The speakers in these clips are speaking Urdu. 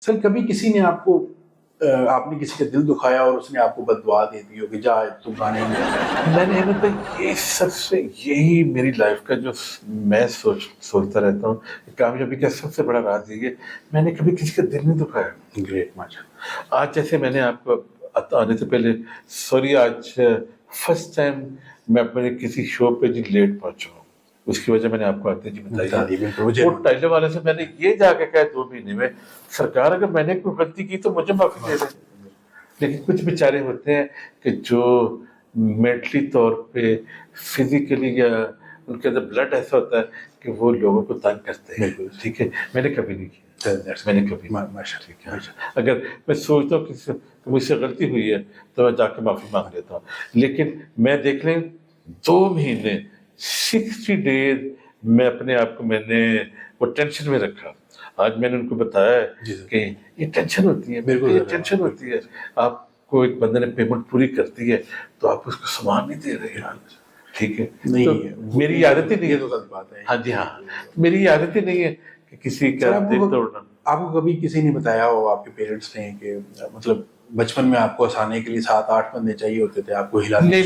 سر کبھی کسی نے آپ کو آپ نے کسی کا دل دکھایا اور اس نے آپ کو بد دعا دے دی ہو کہ جا تم گانے میں نے احمد بھائی یہ سب سے یہی میری لائف کا جو میں سوچتا رہتا ہوں کامیابی کا سب سے بڑا راز یہ ہے میں نے کبھی کسی کا دل نہیں دکھایا. گریٹ ماشاء. آج جیسے میں نے آپ کو آنے سے پہلے سوری آج فرسٹ ٹائم میں اپنے کسی شو پہ جی لیٹ پہنچا ہوں. اس کی وجہ میں نے آپ کو آتے جی بتائی. وہ ٹائلر والے سے میں نے یہ جا کے کہا 2 مہینے میں سرکار اگر میں نے کوئی غلطی کی تو مجھے معافی دے دیں. لیکن کچھ بیچارے ہوتے ہیں کہ جو مینٹلی طور پہ فزیکلی یا ان کے اندر بلڈ ایسا ہوتا ہے کہ وہ لوگوں کو تنگ کرتے ہیں. ٹھیک ہے میں نے کبھی نہیں کیا. میں نے کبھی ٹھیک ہے اگر میں سوچتا ہوں کہ مجھ سے غلطی ہوئی ہے تو میں جا کے معافی مانگ لیتا ہوں. لیکن میں دیکھ لیں 2 مہینے 60 days میں اپنے آپ کو میں نے وہ ٹینشن میں رکھا. آج میں نے ان کو بتایا کہ یہ ٹینشن ہوتی ہے. بالکل یہ ٹینشن ہوتی ہے. آپ کو ایک بندے نے پیمنٹ پوری کرتی ہے تو آپ اس کو سامان نہیں دے رہے. ٹھیک ہے میری عادت ہی نہیں ہے. ہاں جی ہاں میری عادت ہی نہیں ہے کہ کسی کا دل توڑنا. آپ کو کبھی کسی نے بتایا ہو آپ کے پیرنٹس نے کہ مطلب بچپن میں آپ کو ہنسانے کے لیے 7-8 بندے چاہیے ہوتے تھے آپ کو ہلانے؟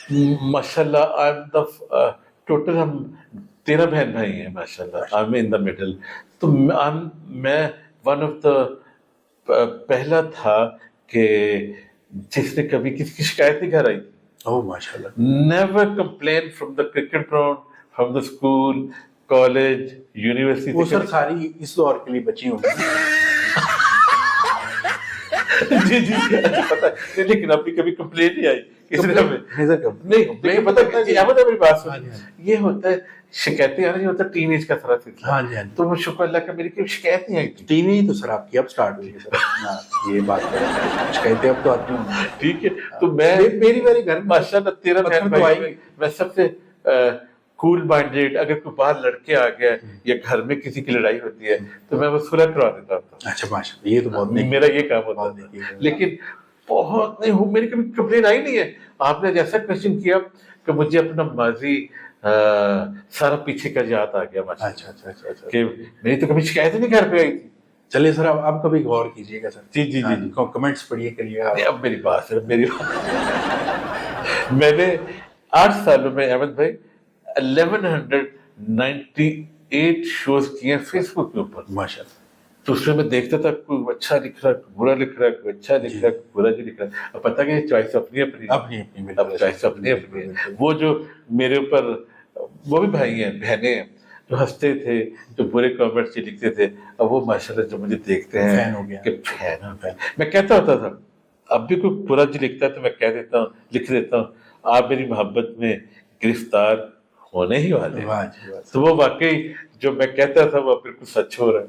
نہیں ماشاء اللہ ٹوٹل ہم 13 بہن بھائی ہیں ماشاء اللہ. I am in the middle. تو میں ون آف دا پہلا تھا کہ جس نے کبھی کسی کی شکایت نہیں گھر آئی. اوہ ماشاء اللہ. Never complain from the cricket ground from the school college university. وہ سر ساری اس دور کے لیے بچی ہوں جی جی پتا ہے لیکن ابھی کبھی کمپلین نہیں آئی کسی نے نہیں پتا. میری بات سن یہ ہوتا ہے شکایتیں آنا نہیں ہوتا ٹین ایج کا سارا سلسلہ. تو وہ شکر اللہ کا میری کوئی شکایت نہیں آئی تھی. ٹین ایج تو سر آپ کی اب اسٹارٹ ہوئی ہے سر یہ بات شکایتیں اب تو آتی ہیں. ٹھیک ہے تو میں میری گھر ماشاء اللہ 13 بہن بھائی میں سب سے کول مائنڈیڈ. اگر کوئی باہر لڑکے آ گیا یا گھر میں کسی کی لڑائی ہوتی ہے تو میں وہ صلح کروا دیتا تھا. اچھا ماشاء اللہ یہ تو بہت میرا یہ کام ہوتا ہے. لیکن بہت نہیں ہوں میری کبھی کمپلین آئی نہیں ہے. آپ نے جیسا کوشچن کیا کہ مجھے اپنا ماضی سارا پیچھے کا یاد آ گیا اچھا کہ میری تو کبھی شکایت نہیں گھر پہ آئی تھی. چلیے سر آپ کبھی غور کیجیے گا سر. جی جی جی جی کمنٹس پڑھیے کریے گا. اب میری بات سر میں نے 8 سالوں میں احمد بھائی 1198 شوز کیے ہیں فیس بک کے اوپر ماشاء اللہ. تو اس میں دیکھتا تھا کوئی اچھا لکھ رہا ہے کوئی برا لکھ رہا ہے کوئی اچھا لکھ رہا ہے کوئی برا لکھ رہا ہے. اب پتہ کہ چوائس اپنی اب چوائس اپنی وہ جو میرے اوپر وہ بھی بھائی ہیں بہنیں ہیں جو ہنستے تھے جو برے کامنٹس لکھتے تھے. اب وہ ماشاء اللہ جو مجھے دیکھتے ہیں کہ فین ہو گیا. میں کہتا ہوتا تھا اب بھی کوئی برا جو لکھتا ہے تو میں کہہ دیتا ہوں لکھ دیتا ہوں آپ میری محبت میں گرفتار ہونے ہی والے ہیں. تو وہ واقعی جو میں کہتا تھا وہ بالکل سچ ہو رہا ہے.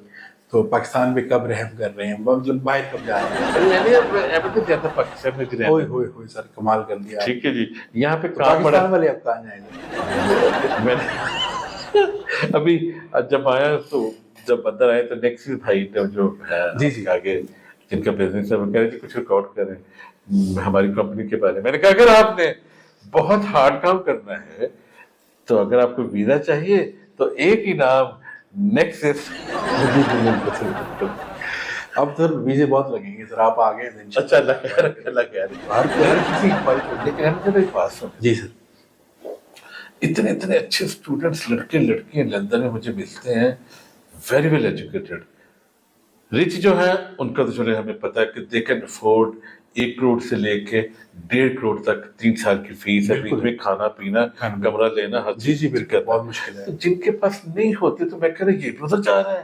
تو پاکستان میں کب رحم کر رہے ہیں مطلب باہر کب جا رہے ہیں؟ میں نے جاتا پاکستان میں بھی ہوئے سر کمال کر دیا. ٹھیک ہے جی یہاں پہ پاکستان والے اب کہاں جائیں گے؟ میں نے ابھی جب آیا تو جب اندر آئے تو نیکسٹ بھائی جو ہے آگے جن کا بزنس ہے وہ کہہ رہے تھے کچھ ریکارڈ کریں ہماری کمپنی کے بارے میں. میں نے کہا اگر آپ نے بہت ہارڈ کام کرنا ہے تو اگر آپ کو ویزا چاہیے تو ایک ہی نام نیکسس. اب سر ویزے بہت لگیں گے سر آپ آگے. اچھا اللہ خیر ہر کسی کی بات سن. جی سر اتنے اچھے اسٹوڈنٹس لڑکے لڑکیاں لندن میں مجھے ملتے ہیں ویری ویل ایجوکیٹڈ. رچ جو ہیں ان کا تو چلے ہمیں پتہ ہے کہ دے کین افورڈ 1 کروڑ سے لے کے 1.5 کروڑ تک 3 سال کی فیس ہے. بیچ میں کھانا پینا کمرہ لینا ہر چیز بالکل بہت مشکل ہے. جن کے پاس نہیں ہوتے تو میں کہہ رہا یہ ادھر جا رہا ہے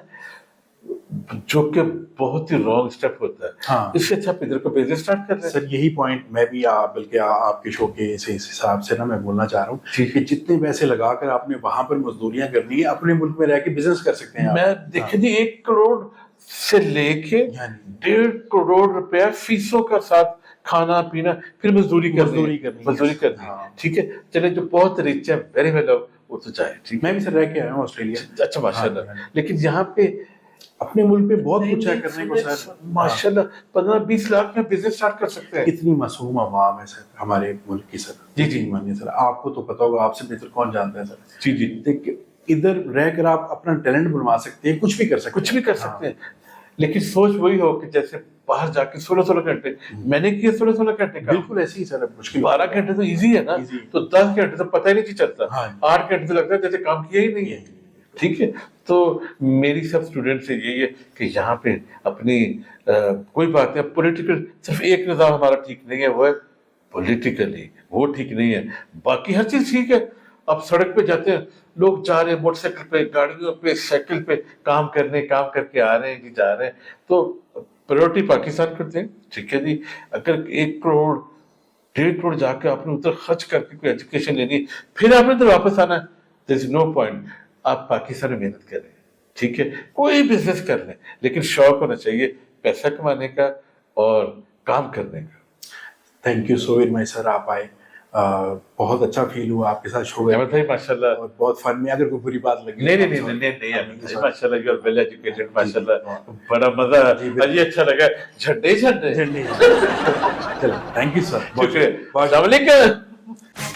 جو کہ بہت ہی رانگ اسٹیپ ہوتا ہے. اس سے اچھا آپ ادھر کو بزنس اسٹارٹ کر رہے ہیں. سر یہی پوائنٹ میں بھی بلکہ آپ کے شو کے اس حساب سے نا میں بولنا چاہ رہا ہوں کہ جتنے پیسے لگا کر آپ نے وہاں پر مزدوریاں کرنی ہے اپنے ملک میں رہ کے بزنس کر سکتے ہیں. میں دیکھیں جی 1 کروڑ سے لے کے 1.5 کروڑ روپیہ فیسوں کا ساتھ کھانا پینا پھر مزدوری کرنی. ٹھیک ہے چلے جو بہت رچ ہے ویری ویل وہ تو چاہے. میں بھی سر رہ کے آیا ہوں آسٹریلیا. اچھا ماشاء اللہ. لیکن یہاں پہ اپنے ملک میں بہت کچھ ہے کرنے کو سر ماشاء اللہ 15-20 لاکھ میں بزنس اسٹارٹ کر سکتے ہیں. اتنی معصوم عوام ہے سر ہمارے ملک کی سر. جی مانیے سر آپ کو تو پتا ہوگا آپ سے بہتر کون جانتا ہے سر. جی دیکھ ادھر رہ کر آپ اپنا ٹیلنٹ بنوا سکتے ہیں کچھ بھی کر سکتے ہیں. ہیں لیکن سوچ وہی ہو کہ جیسے باہر جا کے 16 گھنٹے میں نے کیا 16 گھنٹے کا بالکل ایسے ہی سر مشکل 12 گھنٹے تو ایزی ہے نا تو 10 گھنٹے تو پتہ ہی نہیں چلتا ہاں 8 گھنٹے تو لگتا ہے جیسے کام کیا ہی نہیں ہے ٹھیک ہے تو میری سب اسٹوڈنٹ سے یہی ہے کہ یہاں پہ اپنی کوئی بات نہیں پولیٹیکل صرف ایک نظام ہمارا ٹھیک نہیں ہے وہ ہے پولیٹیکلی وہ ٹھیک نہیں ہے باقی ہر چیز ٹھیک ہے اب سڑک پہ جاتے ہیں لوگ جا رہے ہیں موٹر سائیکل پہ گاڑیوں پہ سائیکل پہ کام کر کے آ رہے ہیں جی جا رہے ہیں تو پریورٹی پاکستان کرتے ہیں ٹھیک ہے جی اگر 1 کروڑ 1.5 کروڑ جا کے آپ نے ادھر خرچ کر کے کوئی ایجوکیشن لینی ہے پھر آپ نے ادھر واپس آنا ہے دیر از نو پوائنٹ آپ پاکستان میں محنت کریں ٹھیک ہے کوئی بزنس کر لیں لیکن شوق ہونا چاہیے پیسہ کمانے کا اور کام کرنے کا thank you so very much sir آپ آئے بہت اچھا فیل ہوا آپ کے ساتھ شو ہے ماشاء اللہ اور بہت فن میں اگر کوئی بری بات لگی نہیں ماشاء اللہ یو آر ویل ایجوکیٹڈ ماشاء اللہ بڑا مزہ یہ اچھا لگا جھنڈے چلو تھینک یو سر السلام علیکم